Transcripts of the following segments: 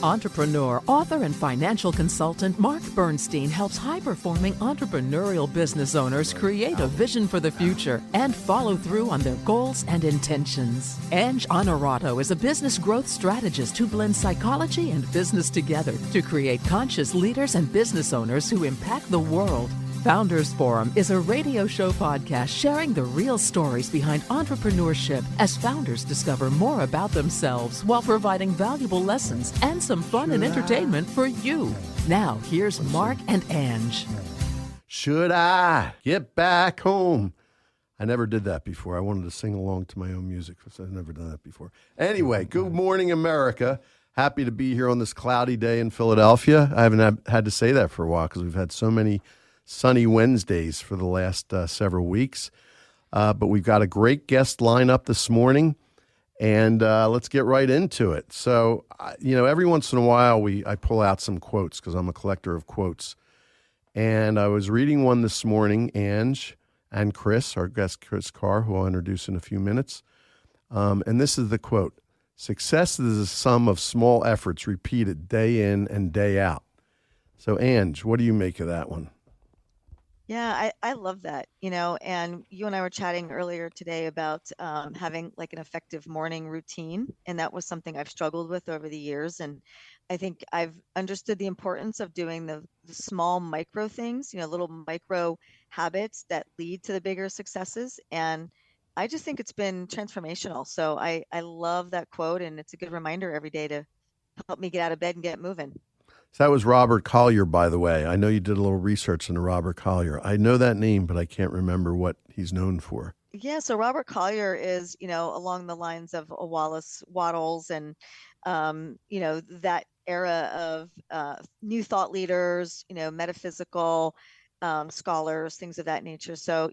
Entrepreneur, author, and financial consultant Mark Bernstein helps high-performing entrepreneurial business owners create a vision for the future and follow through on their goals and intentions. Ange Honorato is a business growth strategist who blends psychology and business together to create conscious leaders and business owners who impact the world. Founders Forum is a radio show podcast sharing the real stories behind entrepreneurship as founders discover more about themselves while providing valuable lessons and some fun and entertainment for you. Now, here's Mark and Ange. Should I get back home? I never did that before. I wanted to sing along to my own music, because I've never done that before. Anyway, good morning, America. Happy to be here on this cloudy day in Philadelphia. I haven't had to say that for a while because we've had so many sunny Wednesdays for the last several weeks. But we've got a great guest lineup this morning, and let's get right into it. So, every once in a while I pull out some quotes because I'm a collector of quotes. And I was reading one this morning, Ange and Chris, our guest Chris Carr, who I'll introduce in a few minutes. And this is the quote: "Success is a sum of small efforts repeated day in and day out." So, Ange, what do you make of that one? Yeah, I love that, and you and I were chatting earlier today about having like an effective morning routine. And that was something I've struggled with over the years. And I think I've understood the importance of doing the small micro things, little micro habits that lead to the bigger successes. And I just think it's been transformational. So I love that quote. And it's a good reminder every day to help me get out of bed and get moving. So that was Robert Collier, by the way. I know you did a little research into Robert Collier. I know that name, but I can't remember what he's known for. Yeah, so Robert Collier is, along the lines of Wallace Wattles and, that era of new thought leaders, metaphysical scholars, things of that nature. So,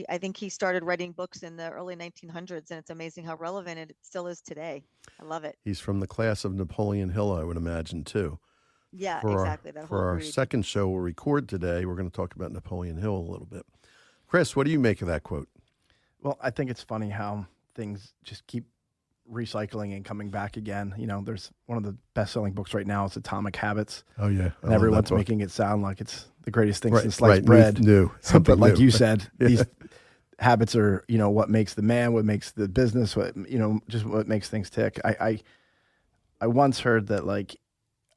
I think he started writing books in the early 1900s, and it's amazing how relevant it still is today. I love it. He's from the class of Napoleon Hill, I would imagine, too. Yeah, exactly. For our second show we'll record today, we're going to talk about Napoleon Hill a little bit. Chris, what do you make of that quote? Well, I think it's funny how things just keep recycling and coming back again. There's one of the best-selling books right now is Atomic Habits. Oh, yeah. And everyone's making it sound like it's the greatest thing since sliced right. bread. New. But like new. you said, these habits are, what makes the man, what makes the business, just what makes things tick. I once heard that, like,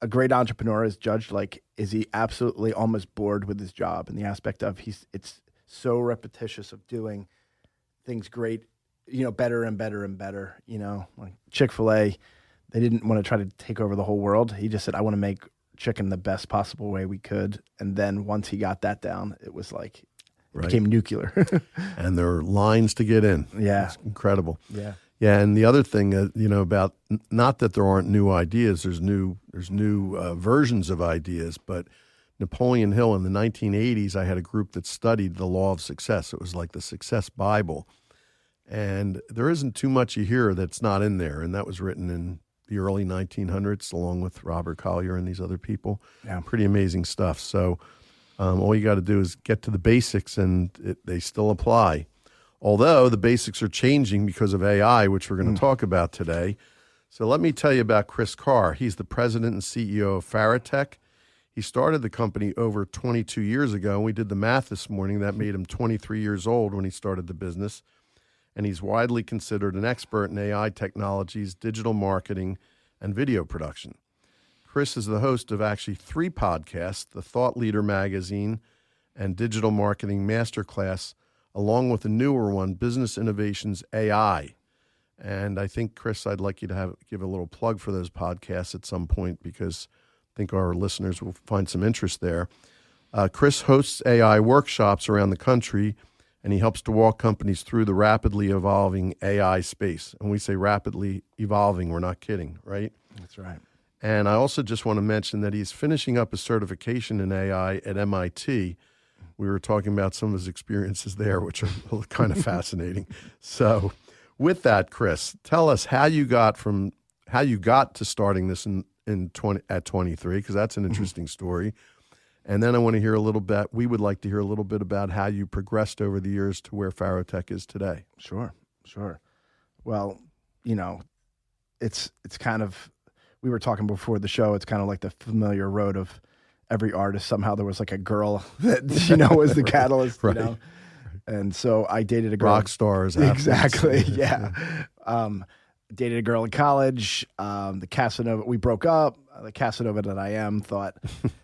a great entrepreneur is judged like, is he absolutely almost bored with his job? And the aspect of it's so repetitious of doing things great, better and better and better. Like Chick-fil-A, they didn't want to try to take over the whole world. He just said, I want to make chicken the best possible way we could. And then once he got that down, it was like, it became nuclear. And there are lines to get in. Yeah. It's incredible. Yeah. Yeah, and the other thing, about not that there aren't new ideas, there's new versions of ideas, but Napoleon Hill in the 1980s, I had a group that studied the law of success. It was like the Success Bible, and there isn't too much you hear that's not in there, and that was written in the early 1900s along with Robert Collier and these other people. Yeah. Pretty amazing stuff. So all you got to do is get to the basics, and they still apply. Although the basics are changing because of AI, which we're going to talk about today. So let me tell you about Chris Carr. He's the president and CEO of Farotech. He started the company over 22 years ago, and we did the math this morning. That made him 23 years old when he started the business. And he's widely considered an expert in AI technologies, digital marketing, and video production. Chris is the host of actually 3 podcasts, the Thought Leader Magazine and Digital Marketing Masterclass, along with a newer one, Business Innovations AI. And I think, Chris, I'd like you to give a little plug for those podcasts at some point because I think our listeners will find some interest there. Chris hosts AI workshops around the country, and he helps to walk companies through the rapidly evolving AI space. And we say rapidly evolving, we're not kidding, right? That's right. And I also just want to mention that he's finishing up a certification in AI at MIT. We were talking about some of his experiences there, which are kind of fascinating. So with that, Chris, tell us how you got to starting this at 23, because that's an interesting story. And then I want to hear a little bit, we would like to hear a little bit about how you progressed over the years to where Farotech is today. Sure. Well, it's kind of, we were talking before the show. It's kind of like the familiar road of every artist. Somehow there was like a girl that, was the catalyst, And so I dated a girl. Rock stars. Exactly. Yeah. Dated a girl in college. The Casanova, we broke up. The Casanova that I am thought,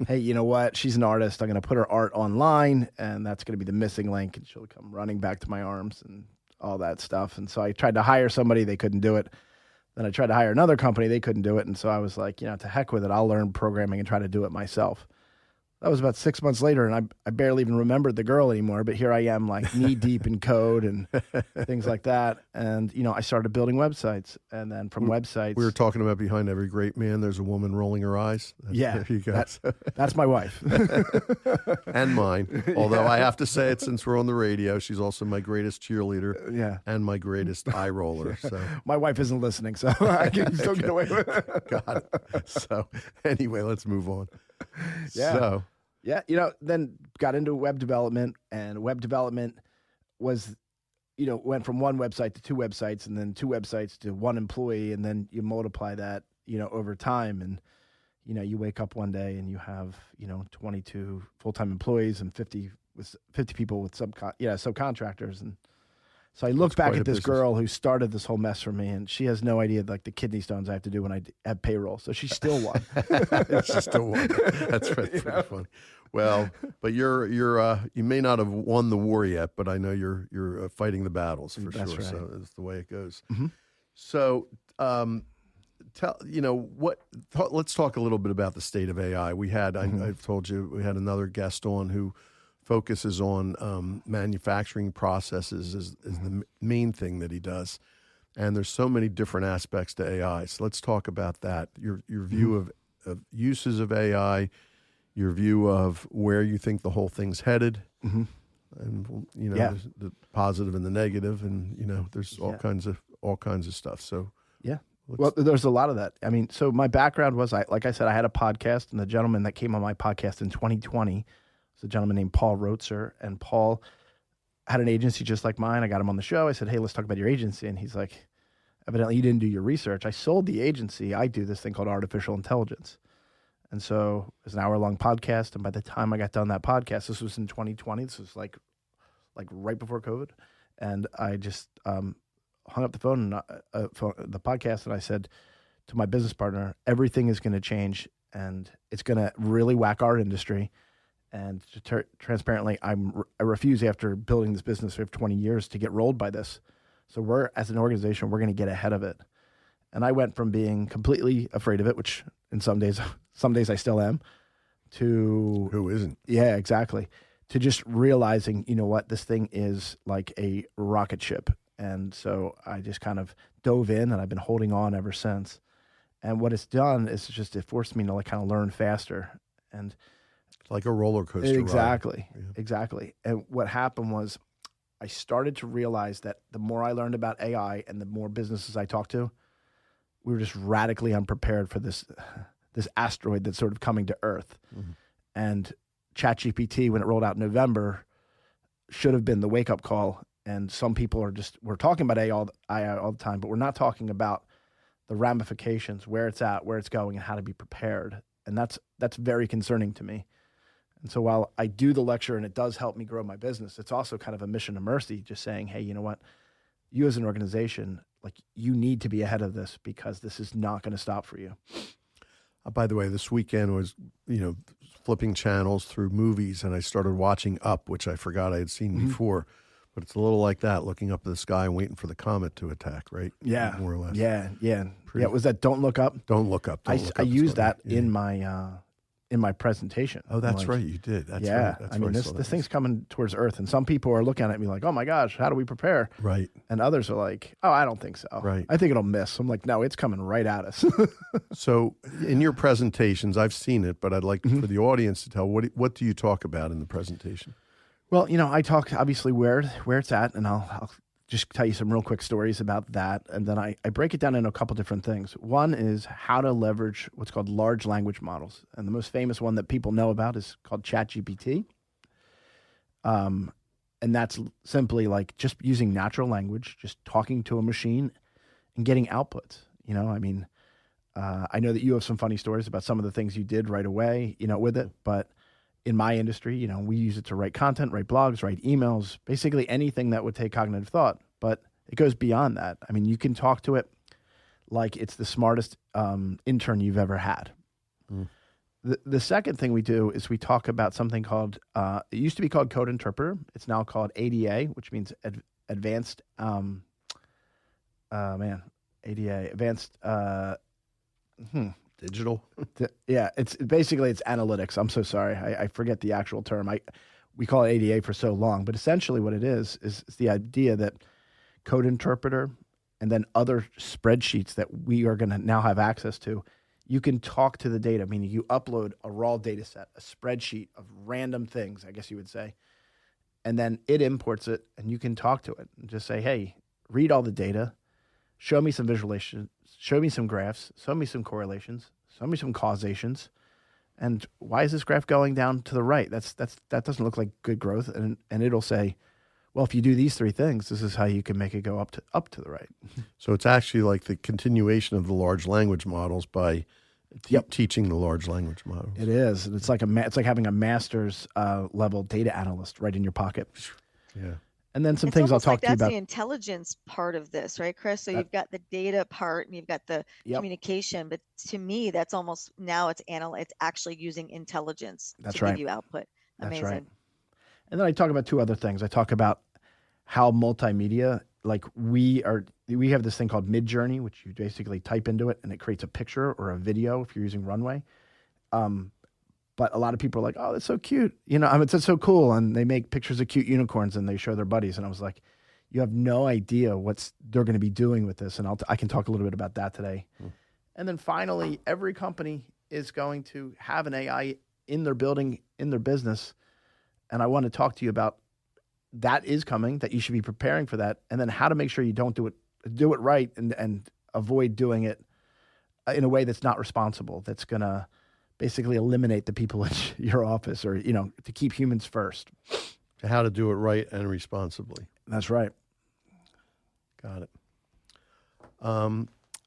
hey, you know what? She's an artist. I'm going to put her art online, and that's going to be the missing link, and she'll come running back to my arms and all that stuff. And so I tried to hire somebody. They couldn't do it. Then I tried to hire another company. They couldn't do it. And so I was like, to heck with it. I'll learn programming and try to do it myself. That was about 6 months later, and I barely even remembered the girl anymore. But here I am, like knee deep in code and things like that. And I started building websites, and then from websites, we were talking about behind every great man, there's a woman rolling her eyes. Yeah, there you go. That's my wife, and mine. Although I have to say it, since we're on the radio, she's also my greatest cheerleader. And my greatest eye roller. So my wife isn't listening, so I can still get away with it. Got it. So anyway, let's move on. Yeah. So. Yeah, then got into web development, and web development was, went from one website to two websites, and then two websites to one employee, and then you multiply that, over time, and, you wake up one day and you have, 22 full-time employees and 50 people with subcontractors, and so I look back at this girl who started this whole mess for me, and she has no idea like the kidney stones I have to do when I have payroll. So she still won. She still won. That's pretty funny. Well, but you may not have won the war yet, but I know you're fighting the battles for That's sure. Right. So it's the way it goes. Mm-hmm. So let's talk a little bit about the state of AI. We had I've told you we had another guest on who focuses on manufacturing processes is the main thing that he does. And there's so many different aspects to AI. So let's talk about that. Your view of uses of AI, your view of where you think the whole thing's headed, and there's the positive and the negative, and there's all kinds of stuff. So well, there's a lot of that. I mean, so my background was like I said, I had a podcast, and the gentleman that came on my podcast in 2020. A gentleman named Paul Rotzer, and Paul had an agency just like mine. I got him on the show. I said, hey, let's talk about your agency. And he's like, evidently you didn't do your research. I sold the agency. I do this thing called artificial intelligence. And so it was an hour-long podcast. And by the time I got done that podcast, this was in 2020. This was like right before COVID. And I just hung up the phone and the podcast, and I said to my business partner, everything is going to change, and it's going to really whack our industry. And transparently, I refuse, after building this business for 20 years, to get rolled by this. So as an organization, we're going to get ahead of it. And I went from being completely afraid of it, which in some days I still am, to who isn't? Yeah, exactly. To just realizing, this thing is like a rocket ship. And so I just kind of dove in, and I've been holding on ever since. And what it's done is just it forced me to like kind of learn faster. And like a roller coaster exactly ride. Exactly. And what happened was I started to realize that the more I learned about AI and the more businesses I talked to, we were just radically unprepared for this asteroid that's sort of coming to Earth. And ChatGPT, when it rolled out in November, should have been the wake-up call. And some people we're talking about AI all the time, but we're not talking about the ramifications, where it's at, where it's going, and how to be prepared. And that's very concerning to me. And so while I do the lecture and it does help me grow my business, it's also kind of a mission of mercy, just saying, hey, you know what? You as an organization, like, you need to be ahead of this, because this is not going to stop for you. By the way, this weekend was, flipping channels through movies, and I started watching Up, which I forgot I had seen before. But it's a little like that, looking up at the sky and waiting for the comet to attack, right? Yeah. More or less. Yeah. Was that Don't Look Up? Don't Look Up. I used that in my presentation. Oh, that's right. You did. That's right. That's I mean, this thing's coming towards Earth, and some people are looking at me like, oh my gosh, how do we prepare? Right. And others are like, oh, I don't think so. Right. I think it'll miss. I'm like, no, it's coming right at us. So in your presentations, I've seen it, but I'd like for the audience to tell, what do you talk about in the presentation? Well, I talk obviously where it's at, and I'll just tell you some real quick stories about that. And then I break it down into a couple different things. One is how to leverage what's called large language models. And the most famous one that people know about is called ChatGPT. And that's simply like just using natural language, just talking to a machine and getting outputs. I know that you have some funny stories about some of the things you did right away, with it. But in my industry, we use it to write content, write blogs, write emails, basically anything that would take cognitive thought. But it goes beyond that. I mean, you can talk to it like it's the smartest intern you've ever had. Mm. The second thing we do is we talk about something called, it used to be called Code Interpreter. It's now called ADA, which means Advanced, ADA, Advanced, Digital. Yeah, it's analytics. I'm so sorry. I forget the actual term. We call it ADA for so long, but essentially what it is the idea that Code Interpreter and then other spreadsheets that we are going to now have access to, you can talk to the data, meaning you upload a raw data set, a spreadsheet of random things, I guess you would say, and then it imports it, and you can talk to it and just say, hey, read all the data, show me some visualization, show me some graphs, show me some correlations, show me some causations, and why is this graph going down to the right? That doesn't look like good growth, and it'll say, well, if you do these three things, this is how you can make it go up to the right. So it's actually like the continuation of the large language models by teaching the large language models. It is. It's like having a master's level data analyst right in your pocket. Yeah. And then some things I'll talk to you about. That's the intelligence part of this, right, Chris? So you've got the data part and you've got the communication, but to me, that's almost now it's actually using intelligence to give you output. Amazing. That's right. And then I talk about two other things. I talk about how multimedia, like we have this thing called Midjourney, which you basically type into it and it creates a picture or a video if you're using Runway. But a lot of people are like, oh, that's so cute. It's so cool. And they make pictures of cute unicorns and they show their buddies. And I was like, you have no idea what they're going to be doing with this. And I can talk a little bit about that today. And then finally, every company is going to have an AI in their building, in their business. And I want to talk to you about that is coming, that you should be preparing for that, and then how to make sure you don't do it right and avoid doing it in a way that's not responsible, that's going to basically eliminate the people in your office or, to keep humans first. How to do it right and responsibly. That's right. Got it.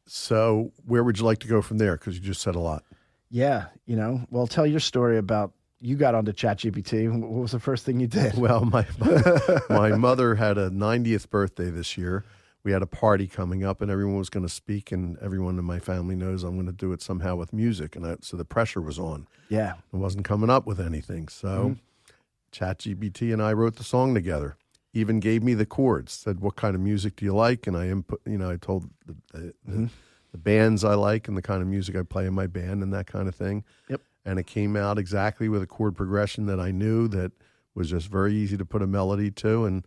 So where would you like to go from there? Because you just said a lot. Yeah. Well, tell your story about you got onto ChatGPT. What was the first thing you did? Well, my mother had a 90th birthday this year. We had a party coming up, and everyone was going to speak, and everyone in my family knows I'm going to do it somehow with music, and so the pressure was on. Yeah. I wasn't coming up with anything, so ChatGPT and I wrote the song together. Even gave me the chords, said, what kind of music do you like? And I input, I told the bands I like and the kind of music I play in my band and that kind of thing. Yep. And it came out exactly with a chord progression that I knew that was just very easy to put a melody to.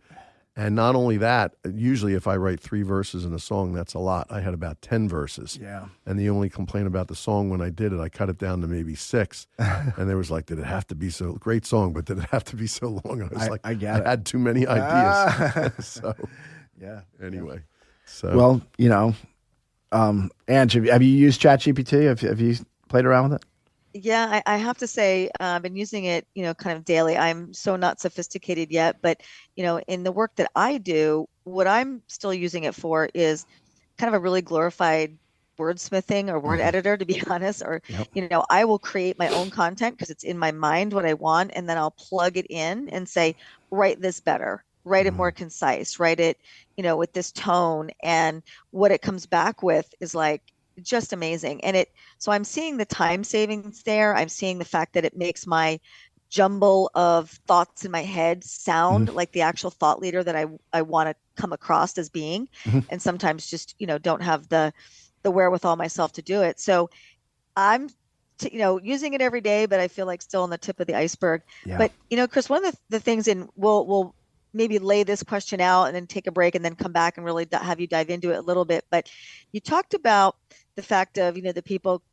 And not only that, usually if I write 3 verses in a song, that's a lot. I had about 10 verses. Yeah. And the only complaint about the song when I did it, I cut it down to maybe 6. And there was like, did it have to be so, great song, but did it have to be so long? And I was I had too many ideas. So, yeah. Anyway. So. Well, Ange, have you used ChatGPT? Have you played around with it? Yeah, I have to say, I've been using it, kind of daily. I'm so not sophisticated yet, but, in the work that I do, what I'm still using it for is kind of a really glorified wordsmithing or word editor, to be honest, or, I will create my own content because it's in my mind what I want, and then I'll plug it in and say, write this better, write it more concise, write it, with this tone. And what it comes back with is like, just amazing. And so I'm seeing the time savings there. I'm seeing the fact that it makes my jumble of thoughts in my head sound like the actual thought leader that I want to come across as being, and sometimes just, don't have the wherewithal myself to do it. So I'm, using it every day, but I feel like still on the tip of the iceberg. Yeah. But, Chris, one of the things we'll maybe lay this question out and then take a break and then come back and really have you dive into it a little bit. But you talked about the fact of, the people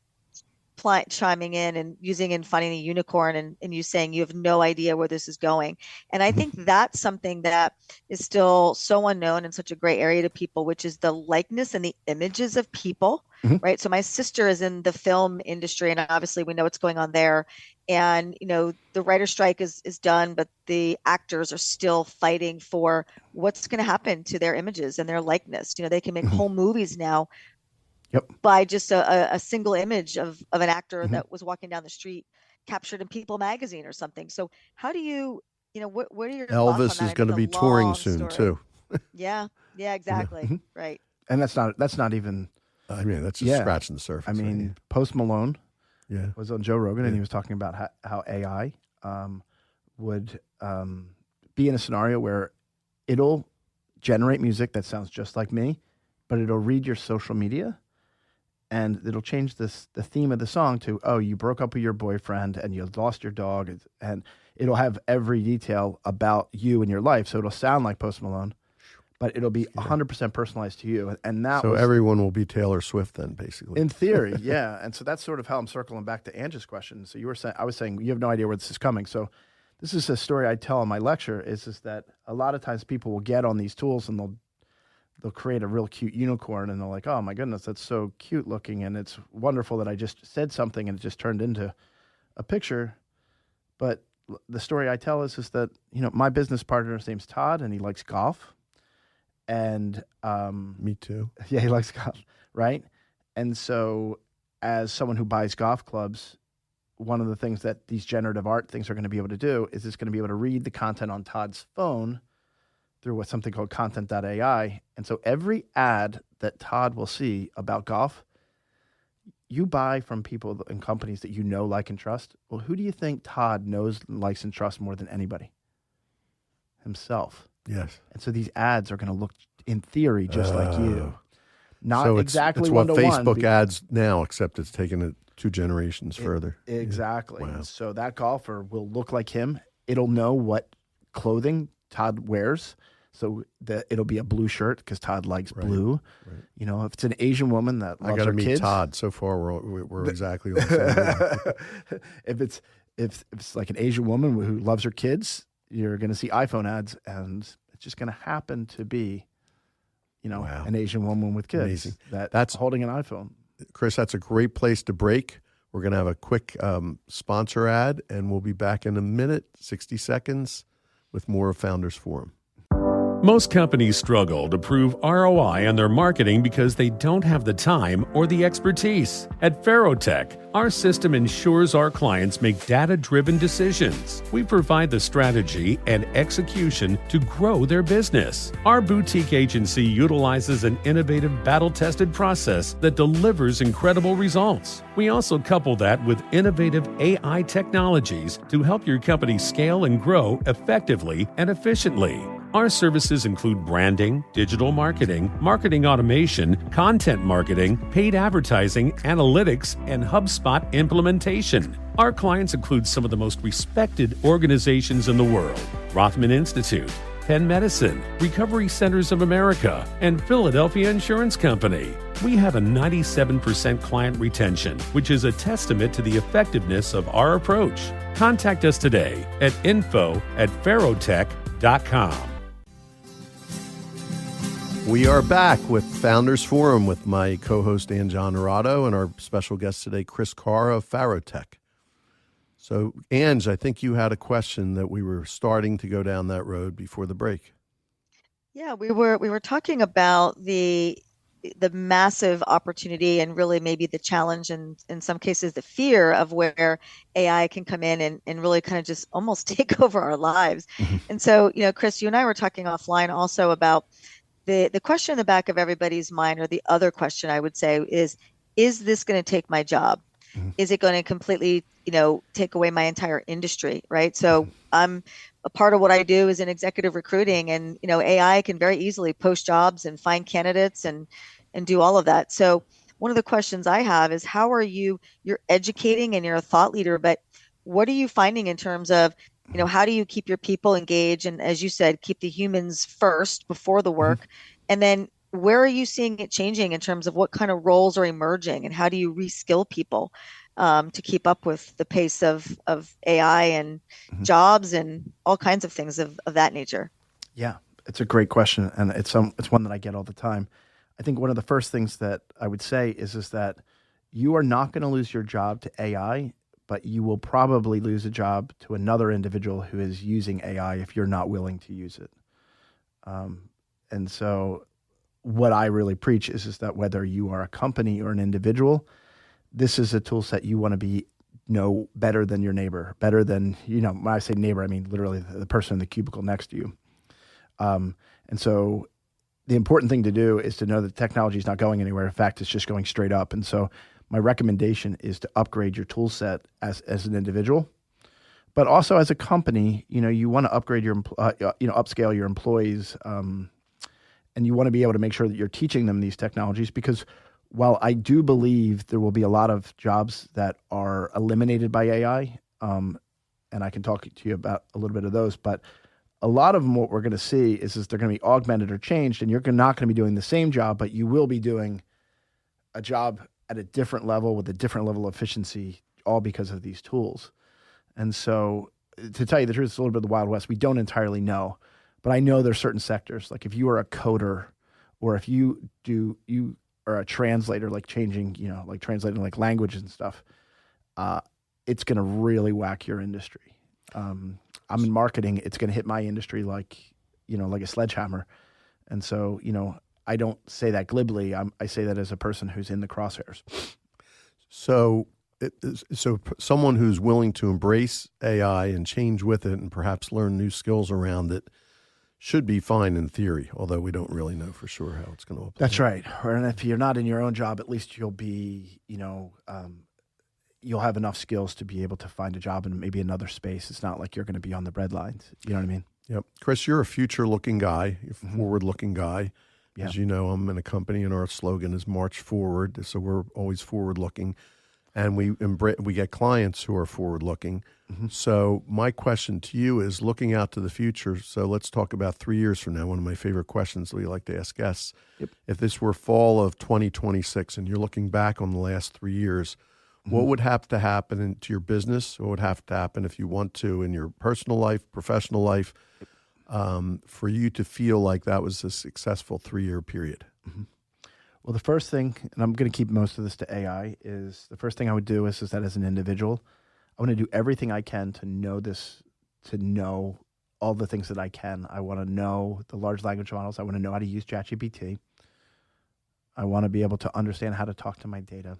chiming in and using and finding a unicorn and you saying you have no idea where this is going. And I think that's something that is still so unknown and such a gray area to people, which is the likeness and the images of people, right? So my sister is in the film industry, and obviously we know what's going on there. And, the writer strike is done, but the actors are still fighting for what's going to happen to their images and their likeness. They can make whole movies now by just a single image of an actor that was walking down the street captured in People magazine or something. So how do you, what are your thoughts on Elvis that? is I know going to it's a be touring long soon story. too. Yeah, exactly. Right. And that's not even. I mean, that's just scratching the surface. I mean, Post Malone Yeah. was on Joe Rogan, and he was talking about how AI would be in a scenario where it'll generate music that sounds just like me, but it'll read your social media, and it'll change the theme of the song to, oh, you broke up with your boyfriend and you lost your dog, and it'll have every detail about you and your life, so it'll sound like Post Malone, but it'll be 100% personalized to you. And that so everyone will be Taylor Swift then, basically. In theory, yeah. And so that's sort of how I'm circling back to Angie's question. So I was saying you have no idea where this is coming. So this is a story I tell in my lecture is that a lot of times people will get on these tools and they'll create a real cute unicorn, and they're like, oh my goodness, that's so cute looking, and it's wonderful that I just said something and it just turned into a picture. But the story I tell is that, my business partner's name's Todd, and he likes golf. And me too. Yeah, he likes golf, right? And so as someone who buys golf clubs, one of the things that these generative art things are going to be able to do is it's going to be able to read the content on Todd's phone through something called content.ai. And so every ad that Todd will see about golf, you buy from people and companies that you know, like, and trust. Well, who do you think Todd knows, likes, and trusts more than anybody? Himself. Yes. And so these ads are going to look, in theory, just like you. Not so exactly it's what one-to-one. Facebook ads now, except it's taken it 2 generations further. Exactly. Wow. So that golfer will look like him. It'll know what clothing Todd wears. So it'll be a blue shirt because Todd likes blue. Right. If it's an Asian woman that loves her kids. I got to meet Todd. So far, we're exactly on the same. If it's like an Asian woman who loves her kids, you're going to see iPhone ads, and it's just going to happen to be, an Asian woman with kids that's holding an iPhone. Chris, that's a great place to break. We're going to have a quick sponsor ad, and we'll be back in a minute, 60 seconds, with more of Founders Forum. Most companies struggle to prove ROI on their marketing because they don't have the time or the expertise. At Farotech, our system ensures our clients make data-driven decisions. We provide the strategy and execution to grow their business. Our boutique agency utilizes an innovative battle-tested process that delivers incredible results. We also couple that with innovative AI technologies to help your company scale and grow effectively and efficiently. Our services include branding, digital marketing, marketing automation, content marketing, paid advertising, analytics, and HubSpot implementation. Our clients include some of the most respected organizations in the world: Rothman Institute, Penn Medicine, Recovery Centers of America, and Philadelphia Insurance Company. We have a 97% client retention, which is a testament to the effectiveness of our approach. Contact us today at info@farotech.com. We are back with Founders Forum with my co-host Angie Honorato and our special guest today, Chris Carr of Farotech. So, Ange, I think you had a question that we were starting to go down that road before the break. Yeah, we were talking about the massive opportunity and really maybe the challenge and in some cases the fear of where AI can come in and really kind of just almost take over our lives. And so, Chris, you and I were talking offline also about the question in the back of everybody's mind, or the other question I would say is this going to take my job? Is it going to completely, take away my entire industry, right? So I'm a part of what I do is in executive recruiting, and, AI can very easily post jobs and find candidates and do all of that. So one of the questions I have is, how are you're educating and you're a thought leader, but what are you finding in terms of, how do you keep your people engaged? And as you said, keep the humans first before the work. And then where are you seeing it changing in terms of what kind of roles are emerging, and how do you reskill people to keep up with the pace of AI and jobs and all kinds of things of that nature? Yeah, it's a great question. And it's one that I get all the time. I think one of the first things that I would say is that you are not going to lose your job to AI, but you will probably lose a job to another individual who is using AI if you're not willing to use it. And so what I really preach is that whether you are a company or an individual, this is a tool set you want to be know better than your neighbor, better than, when I say neighbor, I mean literally the person in the cubicle next to you. And so the important thing to do is to know that technology is not going anywhere. In fact, it's just going straight up. And so my recommendation is to upgrade your tool set as an individual, but also as a company. You want to upgrade your, upscale your employees, and you want to be able to make sure that you're teaching them these technologies, because while I do believe there will be a lot of jobs that are eliminated by AI, and I can talk to you about a little bit of those, but a lot of them, what we're going to see is they're going to be augmented or changed, and you're not going to be doing the same job, but you will be doing a job at a different level with a different level of efficiency, all because of these tools. And so, to tell you the truth, it's a little bit of the Wild West. We don't entirely know, but I know there's certain sectors, like if you are a coder, or if you are a translator, like changing, like translating like languages and stuff, it's going to really whack your industry. I'm in marketing. It's going to hit my industry like a sledgehammer. And so, I don't say that glibly. I say that as a person who's in the crosshairs. So someone who's willing to embrace AI and change with it and perhaps learn new skills around it should be fine in theory, although we don't really know for sure how it's going to apply. That's right. And if you're not in your own job, at least you'll be, you'll have enough skills to be able to find a job in maybe another space. It's not like you're going to be on the breadlines. You know what I mean? Yep. Chris, you're a future-looking guy, you're a forward-looking guy. Yeah. As you know, I'm in a company, and our slogan is March Forward, so we're always forward-looking. And we get clients who are forward-looking. Mm-hmm. So my question to you is, looking out to the future, so let's talk about 3 years from now, one of my favorite questions we like to ask guests. Yep. If this were fall of 2026 and you're looking back on the last 3 years, what would have to happen into your business? What would have to happen if you want to in your personal life, professional life, for you to feel like that was a successful 3-year period? Mm-hmm. Well, the first thing, and I'm going to keep most of this to AI, is the first thing I would do is that as an individual, I want to do everything I can to know all the things that I can. I want to know the large language models. I want to know how to use ChatGPT. I want to be able to understand how to talk to my data.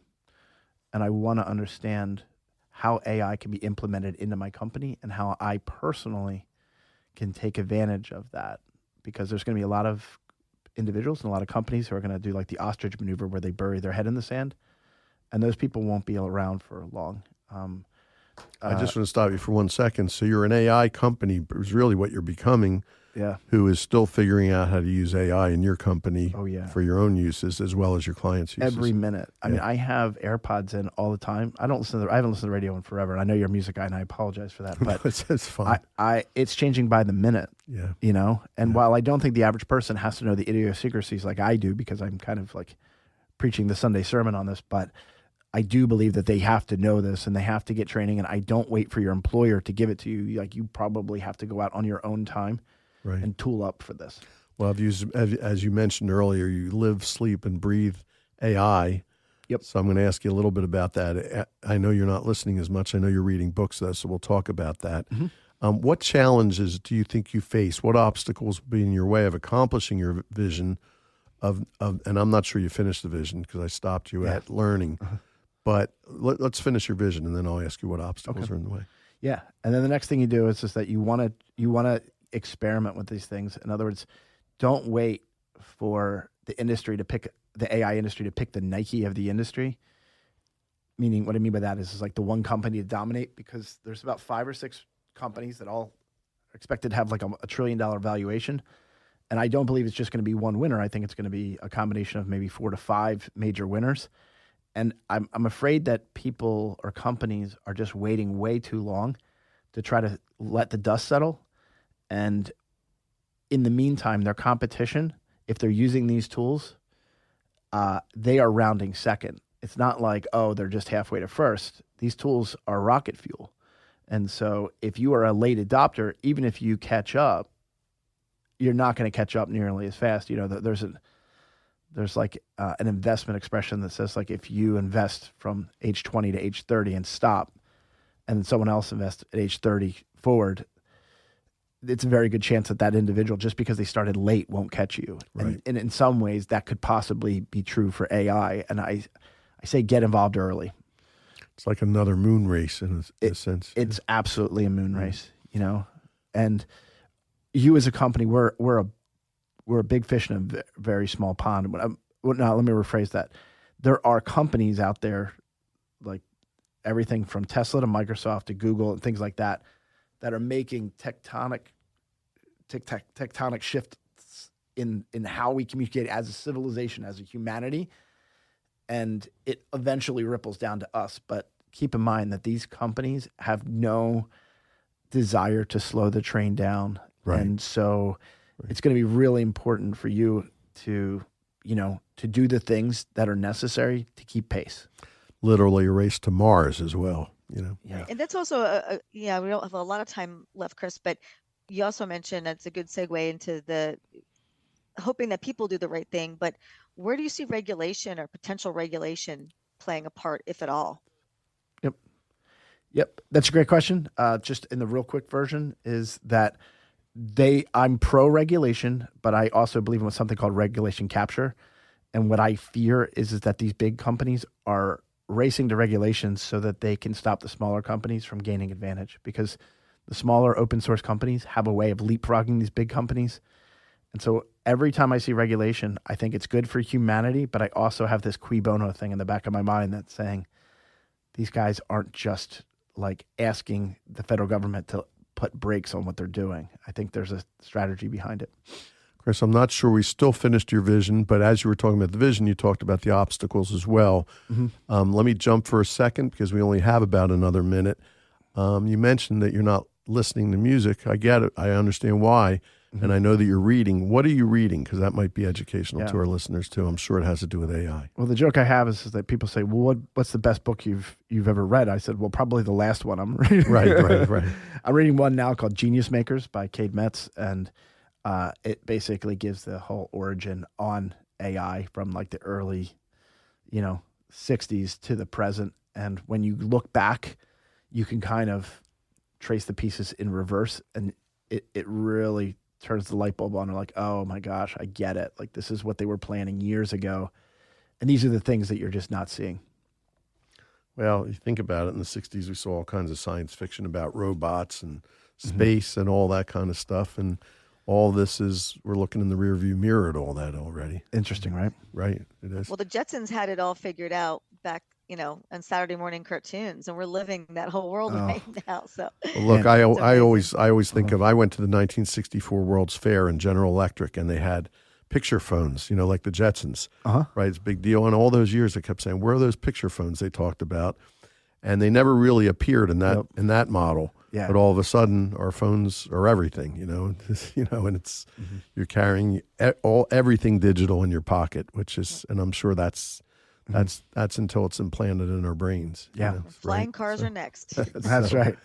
And I want to understand how AI can be implemented into my company and how I personally can take advantage of that. Because there's going to be a lot of individuals and a lot of companies who are going to do like the ostrich maneuver where they bury their head in the sand. And those people won't be around for long. I just want to stop you for 1 second. So you're an AI company, but it's really what you're becoming, who is still figuring out how to use AI in your company for your own uses as well as your clients' uses. Every minute. I mean, I have AirPods in all the time. I haven't listened to the radio in forever. And I know you're a music guy, and I apologize for that. But it's fine. It's changing by the minute. Yeah. And while I don't think the average person has to know the idiosyncrasies like I do, because I'm kind of like preaching the Sunday sermon on this, but I do believe that they have to know this and they have to get training. And I don't wait for your employer to give it to you. Like, you probably have to go out on your own time and tool up for this. Well, as you mentioned earlier, you live, sleep, and breathe AI. Yep. So I'm going to ask you a little bit about that. I know you're not listening as much. I know you're reading books, though, so we'll talk about that. Mm-hmm. What challenges do you think you face? What obstacles will be in your way of accomplishing your vision of and I'm not sure you finished the vision because I stopped you at learning. Uh-huh. But let's finish your vision, and then I'll ask you what obstacles are in the way. Yeah, and then the next thing you do is that you want to experiment with these things. In other words, don't wait for the AI industry to pick the Nike of the industry. Meaning, what I mean by that is like the one company to dominate, because there's about 5 or 6 companies that all are expected to have like a $1 trillion valuation. And I don't believe it's just going to be one winner. I think it's going to be a combination of maybe 4 to 5 major winners. And I'm afraid that people or companies are just waiting way too long to try to let the dust settle. And in the meantime, their competition, if they're using these tools, they are rounding second. It's not like, they're just halfway to first. These tools are rocket fuel. And so if you are a late adopter, even if you catch up, you're not going to catch up nearly as fast. There's like an investment expression that says, like, if you invest from age 20 to age 30 and stop, and then someone else invests at age 30 forward, it's a very good chance that that individual, just because they started late, won't catch you. Right. And in some ways, that could possibly be true for AI. And I say get involved early. It's like another moon race in a sense. It's absolutely a moon race, you know. And you as a company, we're a big fish in a very small pond. Now, let me rephrase that. There are companies out there, like everything from Tesla to Microsoft to Google and things like that, that are making tectonic shifts in how we communicate as a civilization, as a humanity, and it eventually ripples down to us. But keep in mind that these companies have no desire to slow the train down. Right. And so it's going to be really important for you to do the things that are necessary to keep pace. Literally a race to Mars as well, you know. Yeah. And that's also we don't have a lot of time left, Chris, but you also mentioned that's a good segue into the hoping that people do the right thing. But where do you see regulation or potential regulation playing a part, if at all? Yep. That's a great question. Just in the real quick version is that I'm pro regulation, but I also believe in something called regulation capture. And what I fear is that these big companies are racing to regulations so that they can stop the smaller companies from gaining advantage, because the smaller open source companies have a way of leapfrogging these big companies. And so every time I see regulation, I think it's good for humanity, but I also have this cui bono thing in the back of my mind that's saying these guys aren't just like asking the federal government to put brakes on what they're doing. I think there's a strategy behind it. Chris, I'm not sure we still finished your vision, but as you were talking about the vision, you talked about the obstacles as well. Mm-hmm. Let me jump for a second because we only have about another minute. You mentioned that you're not listening to music. I get it. I understand why. And I know that you're reading. What are you reading? Because that might be educational to our listeners too. I'm sure it has to do with AI. Well, the joke I have is that people say, well, what's the best book you've ever read? I said, well, probably the last one I'm reading. Right. I'm reading one now called Genius Makers by Cade Metz. And it basically gives the whole origin on AI from like the early, 60s to the present. And when you look back, you can kind of trace the pieces in reverse. And it really turns the light bulb on and like, oh my gosh, I get it. Like this is what they were planning years ago. And these are the things that you're just not seeing. Well, you think about it, in the 60s, we saw all kinds of science fiction about robots and space and all that kind of stuff. And all this we're looking in the rearview mirror at all that already. Interesting, right? Right, it is. Well, the Jetsons had it all figured out back, on Saturday morning cartoons, and we're living that whole world right now. So, well, look, I always think of, I went to the 1964 World's Fair in General Electric, and they had picture phones, like the Jetsons, right? It's a big deal. And all those years, I kept saying, where are those picture phones they talked about? And they never really appeared in that model. Yeah. But all of a sudden, our phones are everything, and it's you're carrying everything digital in your pocket, which is, and I'm sure that's until it's implanted in our brains. Yeah. Flying cars are next. That's right.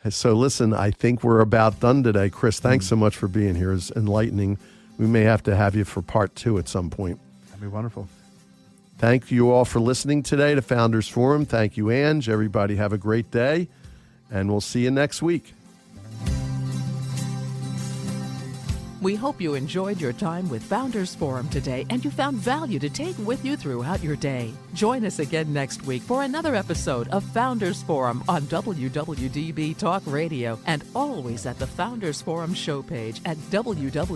So listen, I think we're about done today. Chris, thanks so much for being here. It's enlightening. We may have to have you for part 2 at some point. That'd be wonderful. Thank you all for listening today to Founders Forum. Thank you, Ange. Everybody have a great day, and we'll see you next week. We hope you enjoyed your time with Founders Forum today and you found value to take with you throughout your day. Join us again next week for another episode of Founders Forum on WWDB Talk Radio and always at the Founders Forum show page at WWDBAM.com.